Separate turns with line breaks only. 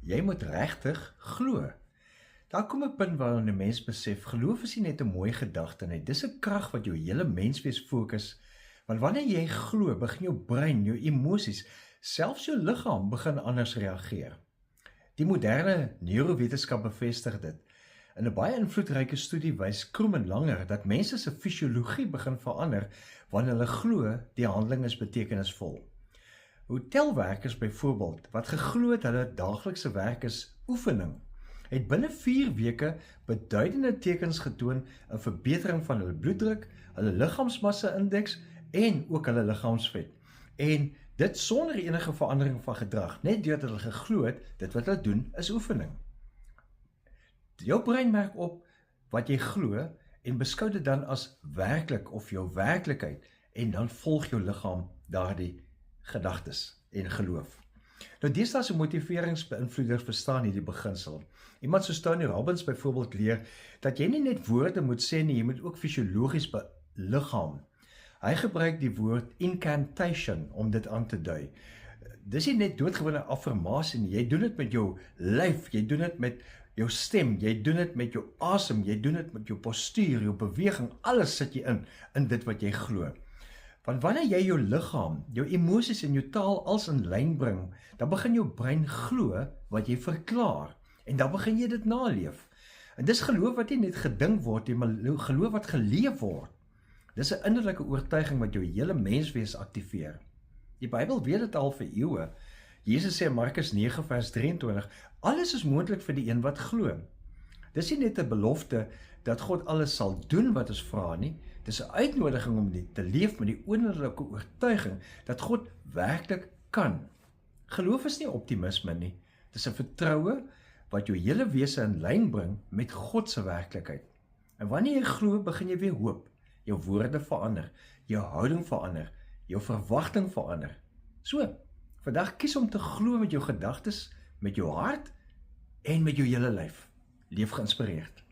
jy moet regtig glo. Daar kom 'n punt waar 'n mens besef, geloof is nie net 'n mooi gedagte nie, dis 'n krag wat jou hele menswees fokus, want wanneer jy glo, begin jou brein, jou emosies, selfs jou liggaam begin anders reageer. Die moderne neurowetenskap bevestig dit. In 'n baie invloedryke studie wys Kroom en Langer dat mense se fisiologie begin verander wanneer hulle glo die handeling is betekenisvol. Hotelwerkers byvoorbeeld, wat geglo het hulle daaglikse werk is oefening, het binne 4 weke beduidende tekens getoon in verbetering van hulle bloeddruk, hulle liggaamsmassa-indeks en ook hulle liggaamsvet. En dit sonder enige verandering van gedrag, net deurdat hulle geglo het, dit wat hulle doen is oefening. Jou brein merk op wat jy glo en beskou dit dan as werklik of jou werklikheid en dan volg jou liggaam daardie gedagtes en geloof. Nou deesdae se motiveringsbeïnvloeders verstaan hierdie beginsel. Iemand soos Tony Robbins byvoorbeeld leer dat jy nie net woorde moet sê nie, jy moet ook fisiologies beliggaam. Hy gebruik die woord incantation om dit aan te dui. Dis nie net doodgewone affirmasie nie, jy doen dit met jou lyf, jy doen dit met jou stem, jy doen dit met jou asem, jy doen dit met jou postuur, jou beweging, alles sit jy in dit wat jy glo. Want wanneer jy jou liggaam, jou emosies en jou taal als in lyn bring, dan begin jou brein glo wat jy verklaar en dan begin jy dit naleef. En dis geloof wat nie net gedink word nie, maar geloof wat geleef word. Dis 'n innerlike oortuiging wat jou hele menswees aktiveer. Die Bybel weet dit al vir eeue. Jesus sê in Markus 9 vers 23, alles is moontlik vir die een wat glo. Dis nie net 'n belofte dat God alles sal doen wat ons vra nie, dis 'n uitnodiging om dit te leef met die innerlike oortuiging dat God werklik kan. Geloof is nie optimisme nie, dis 'n vertroue wat jou hele wese in lyn bring met God se werklikheid. En wanneer jy glo, begin jy weer hoop. Jou woorde verander, jou houding verander, jou verwagting verander. So, vandag kies om te glo met jou gedagtes, met jou hart en met jou hele lyf. Leef geïnspireerd.